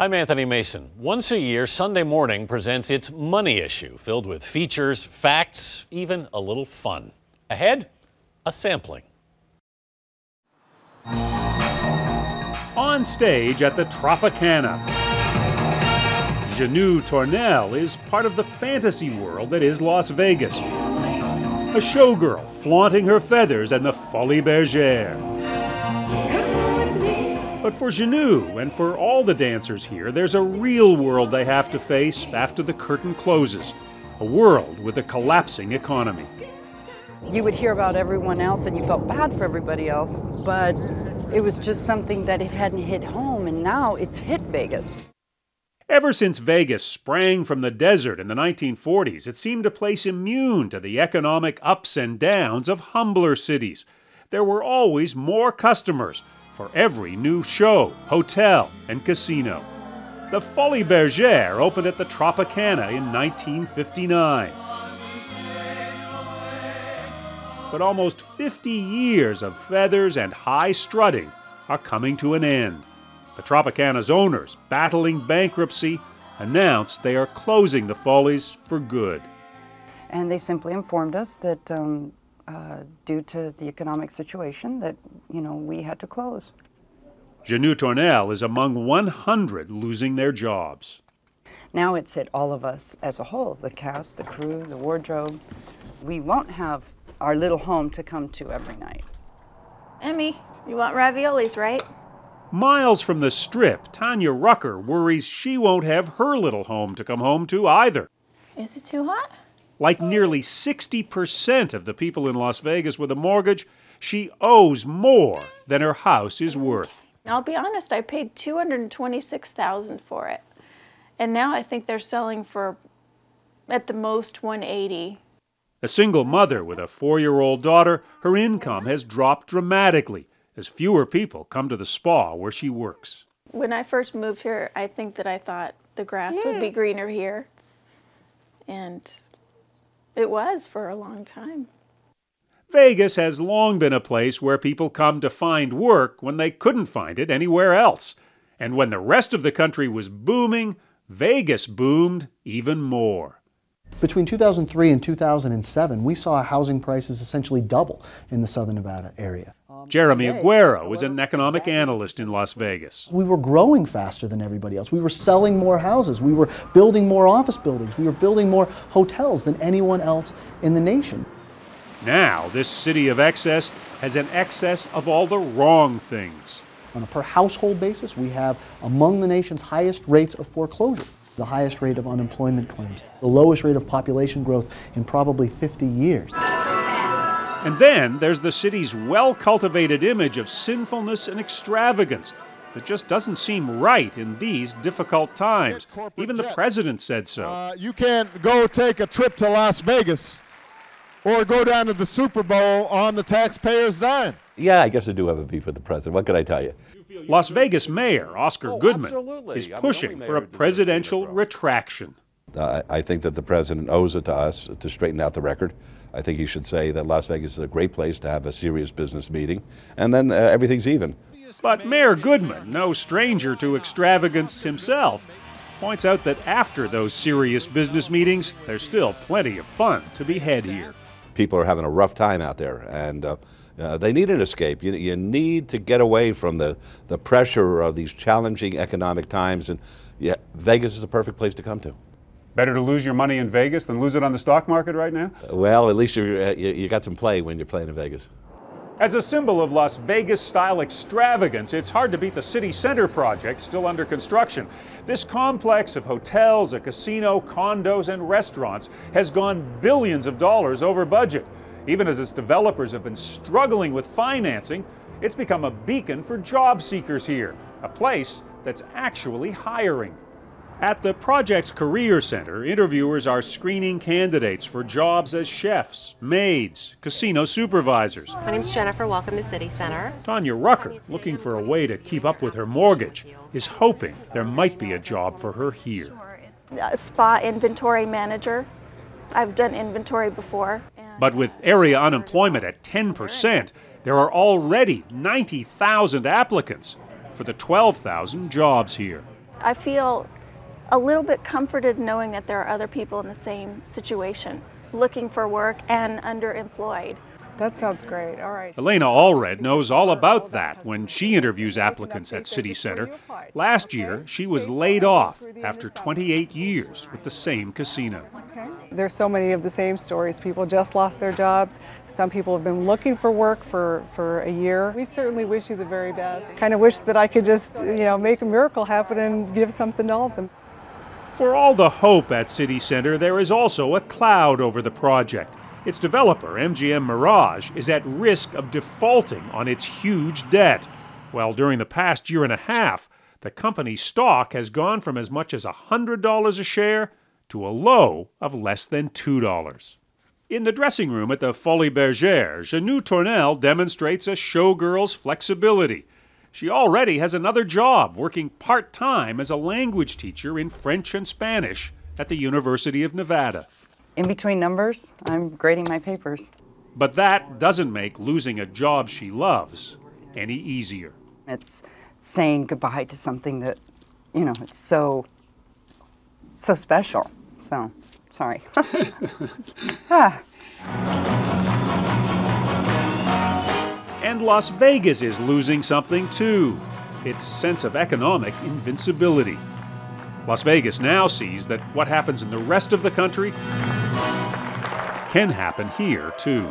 I'm Anthony Mason. Once a year, Sunday Morning presents its Money Issue, filled with features, facts, even a little fun. Ahead, a sampling. On stage at the Tropicana, Janu Tornell is part of the fantasy world that is Las Vegas. A showgirl flaunting her feathers and the Folie Bergère. But for Janu and for all the dancers here, there's a real world they have to face after the curtain closes. A world with a collapsing economy. You would hear about everyone else and you felt bad for everybody else, but it was just something that it hadn't hit home, and now it's hit Vegas. Ever since Vegas sprang from the desert in the 1940s, it seemed a place immune to the economic ups and downs of humbler cities. There were always more customers for every new show, hotel, and casino. The Folie Bergère opened at the Tropicana in 1959. But almost 50 years of feathers and high strutting are coming to an end. The Tropicana's owners, battling bankruptcy, announced they are closing the Folies for good. And they simply informed us that due to the economic situation that, we had to close. Janu Tornell is among 100 losing their jobs. Now it's hit all of us as a whole, the cast, the crew, the wardrobe. We won't have our little home to come to every night. Emmy, you want raviolis, right? Miles from the Strip, Tanya Rucker worries she won't have her little home to come home to either. Is it too hot? Like nearly 60% of the people in Las Vegas with a mortgage, she owes more than her house is worth. I'll be honest, I paid $226,000 for it. And now I think they're selling for, at the most, $180,000. A single mother with a 4-year-old daughter, her income has dropped dramatically as fewer people come to the spa where she works. When I first moved here, I thought the grass would be greener here. And it was for a long time. Vegas has long been a place where people come to find work when they couldn't find it anywhere else. And when the rest of the country was booming, Vegas boomed even more. Between 2003 and 2007, we saw housing prices essentially double in the Southern Nevada area. Jeremy Aguero was an economic analyst in Las Vegas. We were growing faster than everybody else. We were selling more houses. We were building more office buildings. We were building more hotels than anyone else in the nation. Now, this city of excess has an excess of all the wrong things. On a per household basis, we have among the nation's highest rates of foreclosure, the highest rate of unemployment claims, the lowest rate of population growth in probably 50 years. And then there's the city's well-cultivated image of sinfulness and extravagance that just doesn't seem right in these difficult times. Even the president said so. You can't go take a trip to Las Vegas or go down to the Super Bowl on the taxpayers' dime. Yeah, I guess I do have a beef with the president. What can I tell you? Las Vegas Mayor Oscar Goodman is pushing for a presidential retraction. I think that the president owes it to us to straighten out the record. I think he should say that Las Vegas is a great place to have a serious business meeting, and then everything's even. But Mayor Goodman, no stranger to extravagance himself, points out that after those serious business meetings, there's still plenty of fun to be had here. People are having a rough time out there, and they need an escape. You need to get away from the pressure of these challenging economic times, and Vegas is the perfect place to come to. Better to lose your money in Vegas than lose it on the stock market right now? Well, at least you got some play when you're playing in Vegas. As a symbol of Las Vegas-style extravagance, it's hard to beat the city center project still under construction. This complex of hotels, a casino, condos, and restaurants has gone billions of dollars over budget. Even as its developers have been struggling with financing, it's become a beacon for job seekers here, a place that's actually hiring. At the project's Career Center, interviewers are screening candidates for jobs as chefs, maids, casino supervisors. My name's Jennifer. Welcome to City Center. Tanya Rucker, looking for a way to keep up with her mortgage, is hoping there might be a job for her here. Spa inventory manager. I've done inventory before. But with area unemployment at 10%, there are already 90,000 applicants for the 12,000 jobs here. I feel a little bit comforted knowing that there are other people in the same situation, looking for work and underemployed. That sounds great. All right. Elena Allred knows all about that when she interviews applicants at City Center. Last year, she was laid off after 28 years with the same casino. There's so many of the same stories. People just lost their jobs. Some people have been looking for work for a year. We certainly wish you the very best. Kind of wish that I could just, make a miracle happen and give something to all of them. For all the hope at City Center, there is also a cloud over the project. Its developer, MGM Mirage, is at risk of defaulting on its huge debt. Well, during the past year and a half, the company's stock has gone from as much as $100 a share to a low of less than $2. In the dressing room at the Folies Bergère, Janou Tournelle demonstrates a showgirl's flexibility. She already has another job, working part-time as a language teacher in French and Spanish at the University of Nevada. In between numbers, I'm grading my papers. But that doesn't make losing a job she loves any easier. It's saying goodbye to something that, it's so special. So, sorry. And Las Vegas is losing something too, its sense of economic invincibility. Las Vegas now sees that what happens in the rest of the country can happen here too.